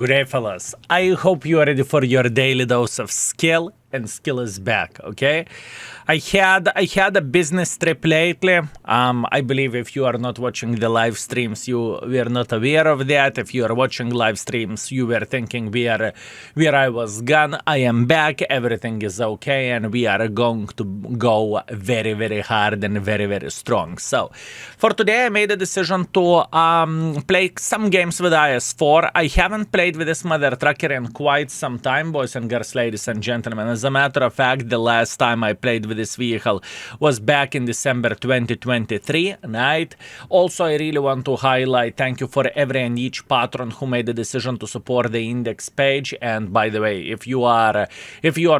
Good day, fellas. I hope you are ready for your daily dose of skill, and skill is back, okay? I had a business trip lately. I believe if you are not watching the live streams, you were not aware of that. If you are watching live streams, you were thinking where I was gone. I am back. Everything is okay, and we are going to go very, very hard and very, very strong. So, for today, I made a decision to play some games with IS-4. I haven't played with this mother trucker in quite some time, boys and girls, ladies and gentlemen. As a matter of fact, the last time I played with this vehicle was back in December 2023, right? Also, I really want to highlight thank you for every and each patron who made the decision to support the index page. And by the way, if you are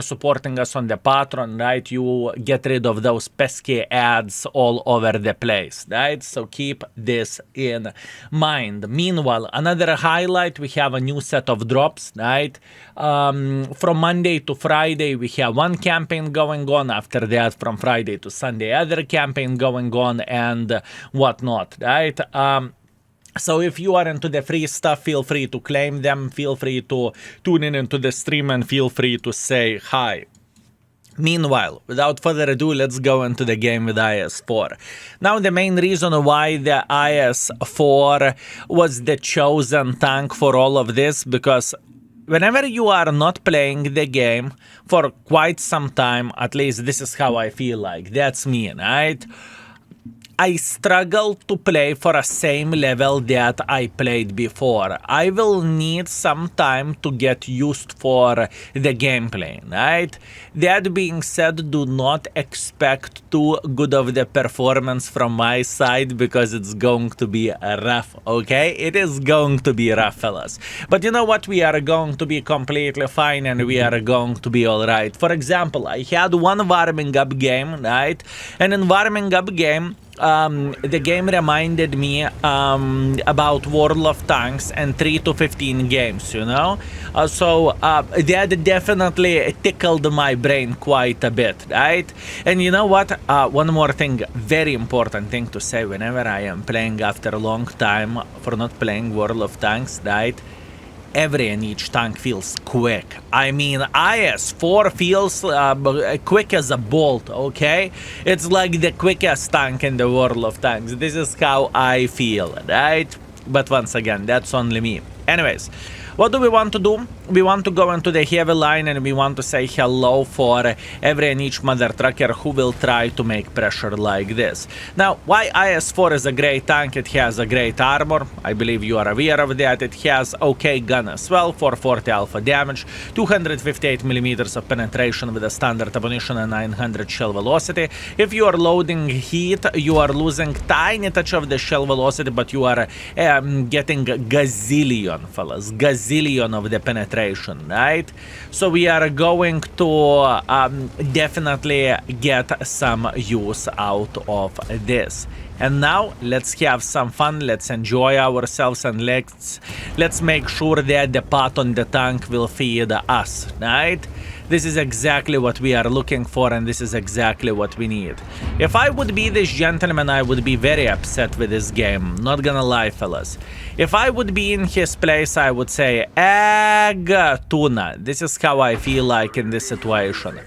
supporting us on the Patreon, right, you get rid of those pesky ads all over the place, right? So keep this in mind. Meanwhile, another highlight, we have a new set of drops, right? From Monday to Friday, we have one campaign going on. After that, from Friday to Sunday, other campaign going on and whatnot, right? So if you are into the free stuff, feel free to claim them. Feel free to tune in into the stream and feel free to say hi. Meanwhile, without further ado, let's go into the game with IS-4. Now, the main reason why the IS-4 was the chosen tank for all of this, because whenever you are not playing the game for quite some time, at least this is how I feel like, that's me, right? I struggle to play for a same level that I played before. I will need some time to get used for the gameplay, right? That being said, do not expect too good of the performance from my side because it's going to be rough, okay? It is going to be rough, fellas. But you know what? We are going to be completely fine and we are going to be alright. For example, I had one warming up game, right? And in warming up game, the game reminded me about World of Tanks and 3 to 15 games, you know? So that definitely tickled my brain quite a bit, right? And you know what? One more thing, very important thing to say whenever I am playing after a long time for not playing World of Tanks, right? Every and each tank feels quick. I mean, IS-4 feels quick as a bolt, okay? It's like the quickest tank in the World of Tanks. This is how I feel, right? But once again, that's only me. Anyways, what do we want to do? We want to go into the heavy line and we want to say hello for every and each mother trucker who will try to make pressure like this. Now, why IS-4 is a great tank? It has a great armor. I believe you are aware of that. It has okay gun as well, 440 alpha damage, 258 millimeters of penetration with a standard ammunition and 900 shell velocity. If you are loading heat, you are losing tiny touch of the shell velocity, but you are getting gazillion, fellas, gazillion of the penetration, right? So we are going to definitely get some use out of this. And now let's have some fun, let's enjoy ourselves, and let's make sure that the pot on the tank will feed us, right? This is exactly what we are looking for, and this is exactly what we need. If I would be this gentleman, I would be very upset with this game. Not gonna lie, fellas. If I would be in his place, I would say, egg tuna. This is how I feel like in this situation.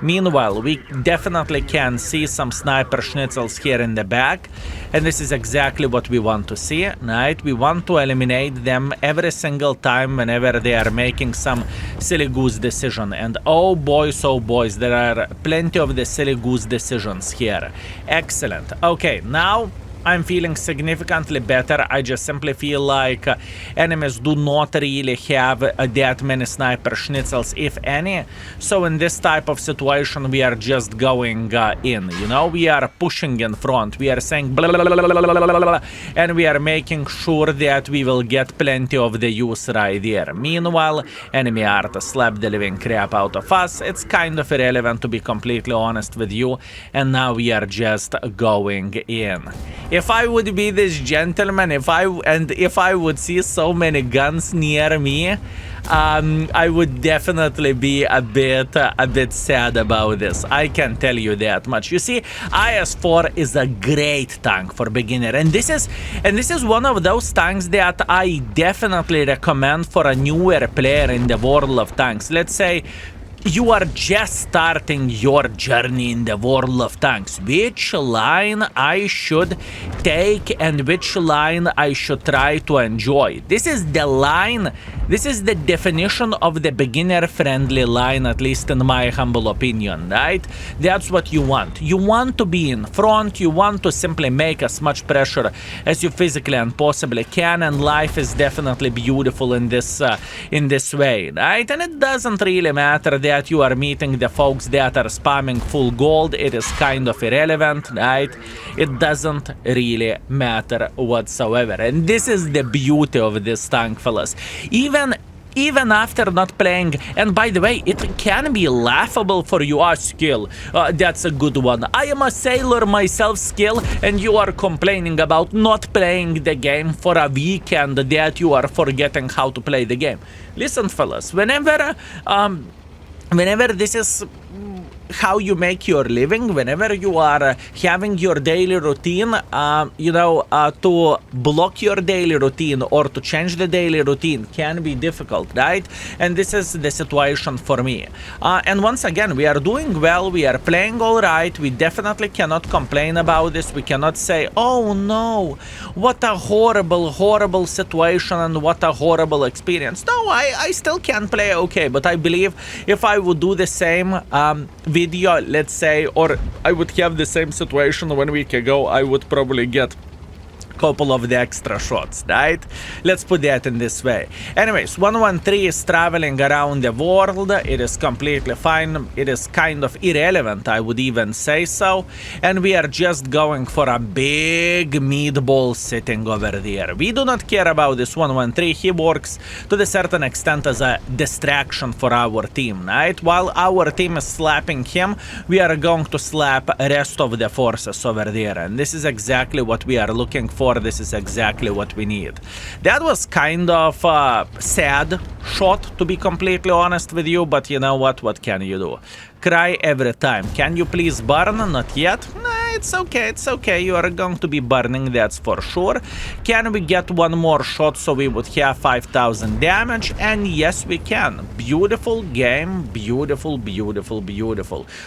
Meanwhile, we definitely can see some sniper schnitzels here in the back, and this is exactly what we want to see, right? We want to eliminate them every single time whenever they are making some silly goose decision. And oh boys, there are plenty of the silly goose decisions here. Excellent. Okay, now I'm feeling significantly better. I just simply feel like enemies do not really have that many sniper schnitzels, if any. So in this type of situation, we are just going in, you know? We are pushing in front. We are saying blah, blah, blah, blah, blah, blah, blah, blah, and we are making sure that we will get plenty of the use right there. Meanwhile, enemy are to slap the living crap out of us. It's kind of irrelevant, to be completely honest with you. And now we are just going in. if I would be this gentleman, if I would see so many guns near me, I would definitely be a bit sad about this. I can tell you that much. You see, IS-4 is a great tank for beginner, and this is one of those tanks that I definitely recommend for a newer player in the world of tanks. Let's say you are just starting your journey in the world of tanks. Which line I should take and which line I should try to enjoy? This is the line, this is the definition of the beginner-friendly line, at least in my humble opinion, right? That's what you want. You want to be in front, you want to simply make as much pressure as you physically and possibly can, and life is definitely beautiful in this way, right? And it doesn't really matter that you are meeting the folks that are spamming full gold. It is kind of irrelevant, right? It doesn't really matter whatsoever. And this is the beauty of this tank, fellas. Even after not playing, and by the way, it can be laughable for you. Skill, that's a good one. I am a sailor myself, skill, and you are complaining about not playing the game for a weekend, that you are forgetting how to play the game. Listen, fellas, whenever this is how you make your living, whenever you are having your daily routine, to block your daily routine or to change the daily routine can be difficult, right? And this is the situation for me. And once again, we are doing well, we are playing all right, we definitely cannot complain about this, we cannot say, oh no, what a horrible situation and what a horrible experience. No, I still can play okay, but I believe if I would do the same video, let's say, or I would have the same situation 1 week ago, I would probably get couple of the extra shots, right? Let's put that in this way. Anyways, 113 is traveling around the world. It is completely fine. It is kind of irrelevant, I would even say so. And we are just going for a big meatball sitting over there. We do not care about this 113. He works to a certain extent as a distraction for our team, right? While our team is slapping him, we are going to slap rest of the forces over there. And this is exactly what we are looking for. This is exactly what we need. That was kind of a sad shot, to be completely honest with you, but you know what can you do? Cry every time. Can you please burn? Not yet? Nah, it's okay, you are going to be burning, that's for sure. Can we get one more shot so we would have 5,000 damage? And yes, we can. Beautiful game, beautiful.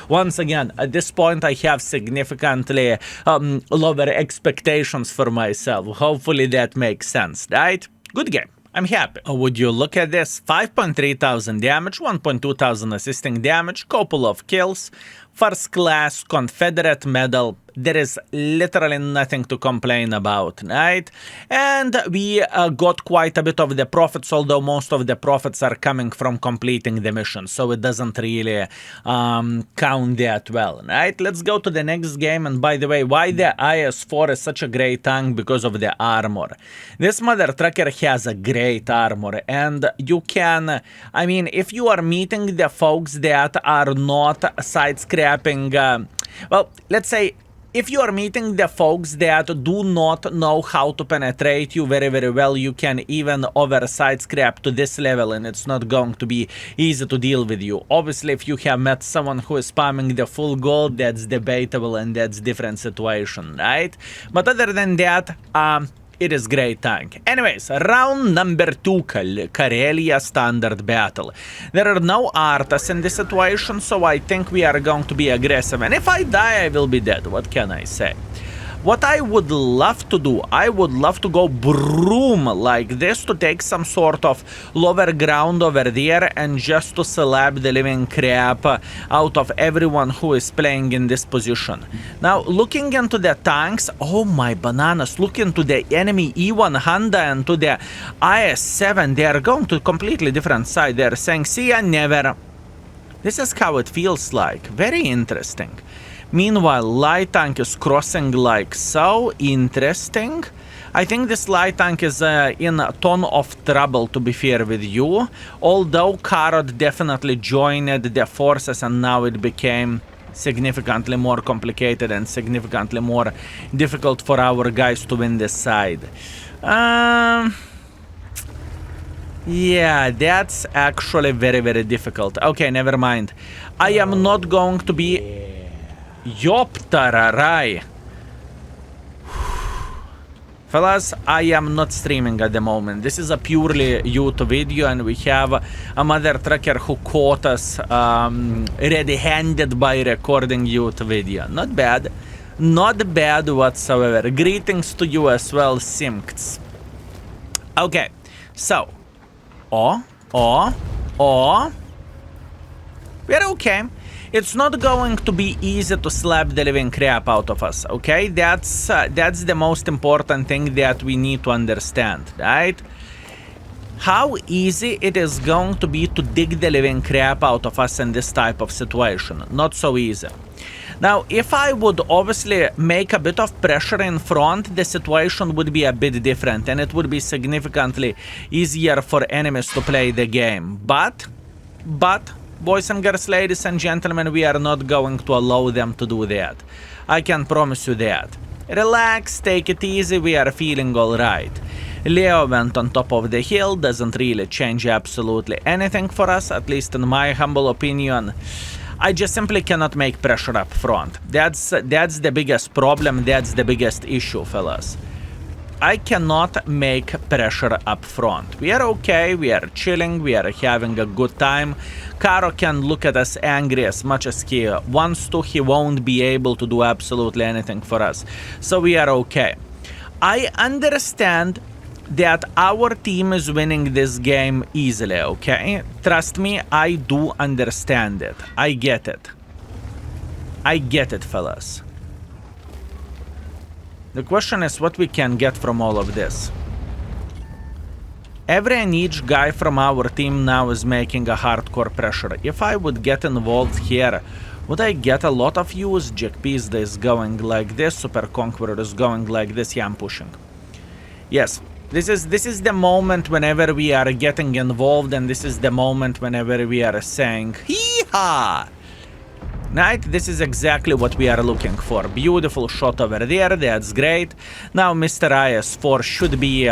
Once again, at this point, I have significantly lower expectations for myself. Hopefully that makes sense, right? Good game. I'm happy. Would you look at this? 5.3 thousand damage, 1.2 thousand assisting damage, couple of kills, first class Confederate medal. There is literally nothing to complain about, right? And we got quite a bit of the profits, although most of the profits are coming from completing the mission, so it doesn't really count that well, right? Let's go to the next game. And by the way, why the IS-4 is such a great tank? Because of the armor. This mother trucker has a great armor, and you can, I mean, if you are meeting the folks that are not side-scrapping, well, let's say, if you are meeting the folks that do not know how to penetrate you very well, you can even side scrap to this level and it's not going to be easy to deal with you. Obviously, if you have met someone who is spamming the full gold, that's debatable and that's different situation, right? But other than that, it is great tank. Anyways, round number 2, Karelia standard battle. There are no artas in this situation, so I think we are going to be aggressive. And if I die, I will be dead. What can I say? What I would love to do, I would love to go broom like this to take some sort of lower ground over there and just to slap the living crap out of everyone who is playing in this position. Now, looking into the tanks, oh my bananas, look into the enemy E1 Honda and to the IS-7, they are going to a completely different side. They are saying, see ya, never. This is how it feels like. Very interesting. Meanwhile, light tank is crossing like so. Interesting. I think this light tank is in a ton of trouble, to be fair with you. Although Carrot definitely joined the forces and now it became significantly more complicated and significantly more difficult for our guys to win this side. Yeah, that's actually very, very difficult. Okay, never mind. I am not going to be... Yoptararai. Fellas, I am not streaming at the moment. This is a purely YouTube video, and we have a mother trucker who caught us ready-handed by recording YouTube video. Not bad. Not bad whatsoever. Greetings to you as well, Simks. Okay, so... We're okay. It's not going to be easy to slap the living crap out of us, okay? That's the most important thing that we need to understand, right? How easy it is going to be to dig the living crap out of us in this type of situation. Not so easy. Now, if I would obviously make a bit of pressure in front, the situation would be a bit different, and it would be significantly easier for enemies to play the game. But, boys and girls, ladies and gentlemen, we are not going to allow them to do that. I can promise you that. Relax, take it easy, we are feeling alright. Leo went on top of the hill, doesn't really change absolutely anything for us, at least in my humble opinion. I just simply cannot make pressure up front. That's the biggest problem, that's the biggest issue, fellas. I cannot make pressure up front. We are okay, we are chilling, we are having a good time. Karo can look at us angry as much as he wants to. He won't be able to do absolutely anything for us. So we are okay. I understand that our team is winning this game easily, okay? Trust me, I do understand it. I get it. I get it, fellas. The question is what we can get from all of this. Every and each guy from our team now is making a hardcore pressure. If I would get involved here, would I get a lot of use? Jack Pizda is going like this, Super Conqueror is going like this. Yeah, I'm pushing. Yes. This is the moment whenever we are getting involved, and this is the moment whenever we are saying, hee-haw! Right? This is exactly what we are looking for. Beautiful shot over there, that's great. Now Mr. IS-4 should be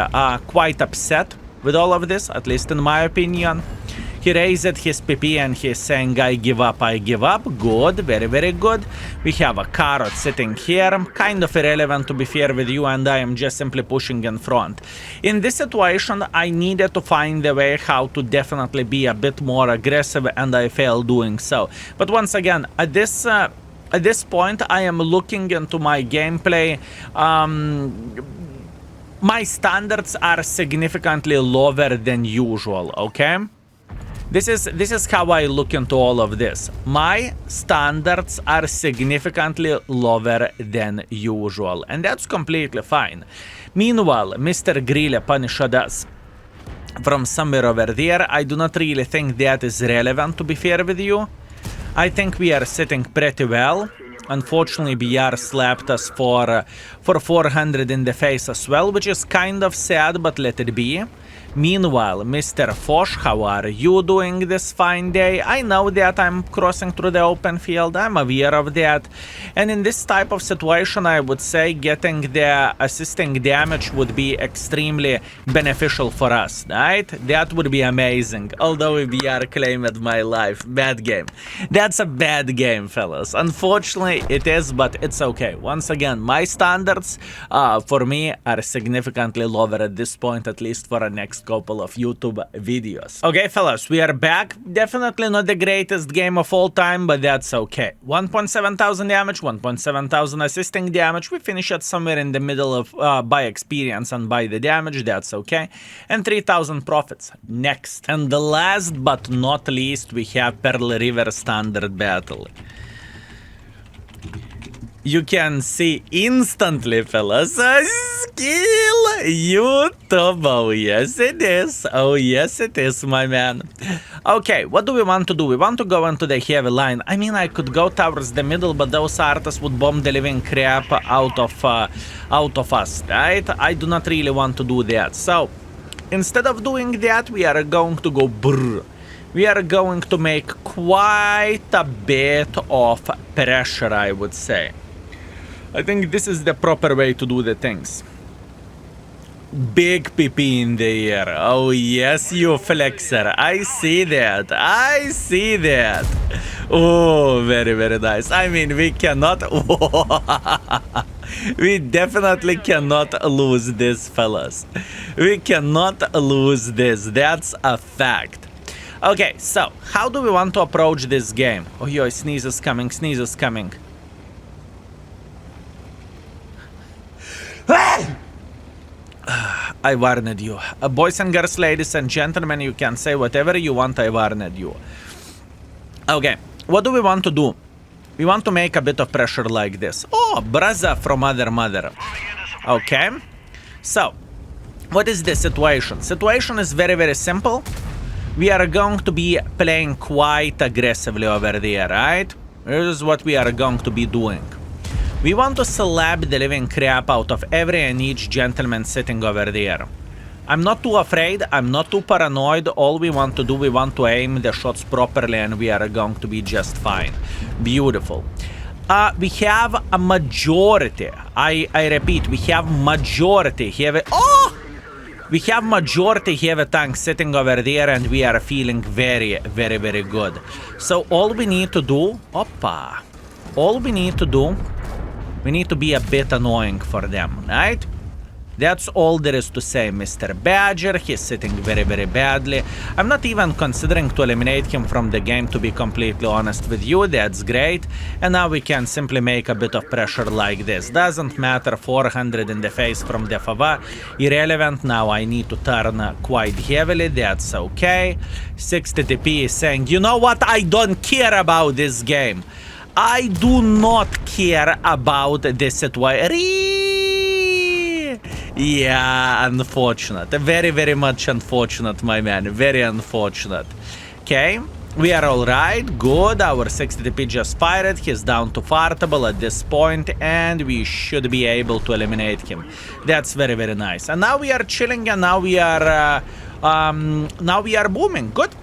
quite upset with all of this, at least in my opinion. He raised his PP and he's saying, I give up, I give up. Good, very, very good. We have a carrot sitting here. Kind of irrelevant, to be fair with you, and I am just simply pushing in front. In this situation, I needed to find a way how to definitely be a bit more aggressive, and I failed doing so. But once again, at this point, I am looking into my gameplay. My standards are significantly lower than usual, okay? This is how I look into all of this. My standards are significantly lower than usual, and that's completely fine. Meanwhile, Mr. Grille punished us from somewhere over there. I do not really think that is relevant, to be fair with you. I think we are sitting pretty well. Unfortunately, BR slapped us for 400 in the face as well, which is kind of sad, but let it be. Meanwhile, Mr. Fosh, how are you doing this fine day? I know that I'm crossing through the open field, I'm aware of that. And in this type of situation, I would say getting the assisting damage would be extremely beneficial for us, right? That would be amazing. Although BR claimed my life. Bad game. That's a bad game, fellas. Unfortunately, it is, but it's okay. Once again, my standards for me are significantly lower at this point, at least for a next couple of YouTube videos. Okay, fellas, we are back. Definitely not the greatest game of all time, but that's okay. 1.7 thousand damage, 1.7 thousand assisting damage. We finish it somewhere in the middle of by experience and by the damage. That's okay. And 3,000 profits. Next. And the last but not least, we have Pearl River Standard Battle. You can see instantly, fellas, a skill YouTube. Oh, yes, it is. Oh, yes, it is, my man. Okay, what do we want to do? We want to go into the heavy line. I mean, I could go towards the middle, but those artists would bomb the living crap out of us, right? I do not really want to do that. So, instead of doing that, we are going to go brrr. we are going to make quite a bit of pressure, I would say. I think this is the proper way to do the things. Big PP in the air. Oh yes, you flexer. I see that. I see that. Oh, very, very nice. I mean, we cannot... We definitely cannot lose this, fellas. We cannot lose this. That's a fact. Okay, so how do we want to approach this game? Oh, yo, sneeze is coming. Sneeze is coming. I warned you. Boys and girls, ladies and gentlemen, you can say whatever you want, I warned you. Okay, what do we want to do? We want to make a bit of pressure like this. Oh, brother from other mother. Okay, so what is the situation? Situation is very, very simple. We are going to be playing quite aggressively over there, right? This is what we are going to be doing. We want to slap the living crap out of every and each gentleman sitting over there. I'm not too afraid, I'm not too paranoid. All we want to do, we want to aim the shots properly and we are going to be just fine. Beautiful. We have a majority. I repeat, we have majority heavy... Oh! We have majority heavy tanks sitting over there and we are feeling very, very, very good. So all we need to do... Oppa! All we need to do... We need to be a bit annoying for them, right? That's all there is to say, Mr. Badger. He's sitting very, very badly. I'm not even considering to eliminate him from the game, to be completely honest with you. That's great. And now we can simply make a bit of pressure like this. Doesn't matter, 400 in the face from the Fava. Irrelevant. Now I need to turn quite heavily. That's okay. 60 TP is saying, you know what? I don't care about this game. I do not care about this situation. Yeah, unfortunate. Very, very much unfortunate, my man. Very unfortunate. Okay, we are alright. Good. Our 60 TP just fired. He's down to fartable at this point, and we should be able to eliminate him. That's very, very nice. And now we are chilling, and now we are booming. Good.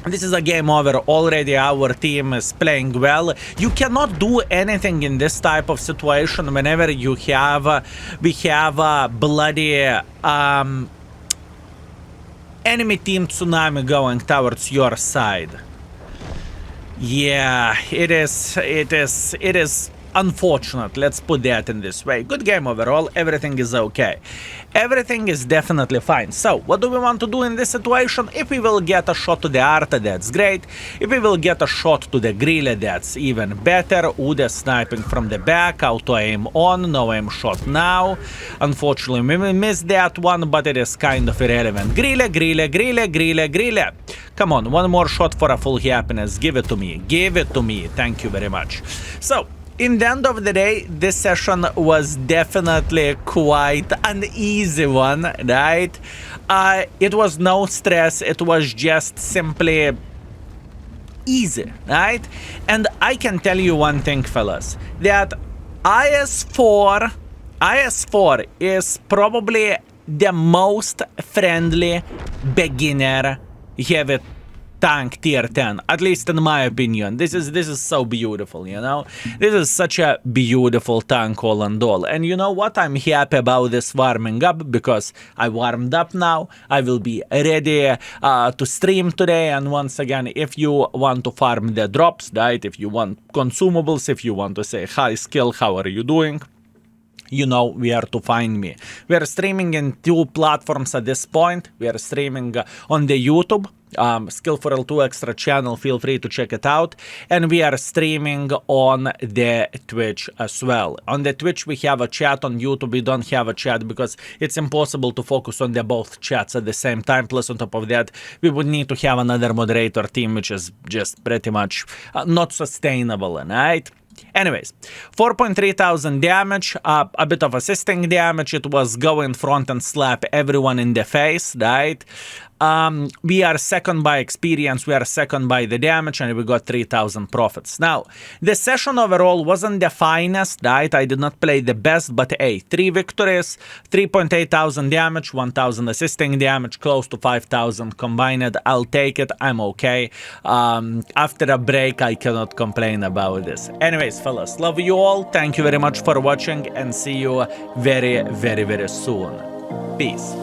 This is a game over. Already our team is playing well. You cannot do anything in this type of situation whenever you have we have a bloody enemy team tsunami going towards your side. Yeah, it is unfortunate. Let's put that in this way. Good game overall. Everything is okay. Everything is definitely fine. So, what do we want to do in this situation? If we will get a shot to the Arta, that's great. If we will get a shot to the Grille, that's even better. Ude sniping from the back, auto aim on, no aim shot now. Unfortunately, we missed that one, but it is kind of irrelevant. Grille, Grille, Grille, Grille, Grille. Come on, one more shot for a full happiness. Give it to me. Give it to me. Thank you very much. So, in the end of the day, this session was definitely quite an easy one, right? It was no stress, it was just simply easy, right? And I can tell you one thing, fellas, that IS-4 is probably the most friendly beginner heavy tank tier 10, at least in my opinion. This is so beautiful, you know. This is such a beautiful tank all and all. And you know what? I'm happy about this warming up because I warmed up now. I will be ready to stream today. And once again, if you want to farm the drops, right? If you want consumables, if you want to say, hi skill, how are you doing? You know where to find me. We are streaming in 2 platforms at this point. We are streaming on the YouTube, Skill4L2 extra channel, feel free to check it out. And we are streaming on the Twitch as well. On the Twitch we have a chat, on YouTube we don't have a chat because it's impossible to focus on the both chats at the same time. Plus on top of that, we would need to have another moderator team, which is just pretty much not sustainable, right? Anyways, 4,300 damage, a bit of assisting damage. It was go in front and slap everyone in the face, right? We are second by experience, we are second by the damage, and we got 3,000 profits. Now, the session overall wasn't the finest, right? I did not play the best, but hey, 3 victories, 3.8 thousand damage, 1,000 assisting damage, close to 5,000 combined. I'll take it, I'm okay. After a break, I cannot complain about this. Anyways, fellas, love you all, thank you very much for watching, and see you very, very, very soon. Peace.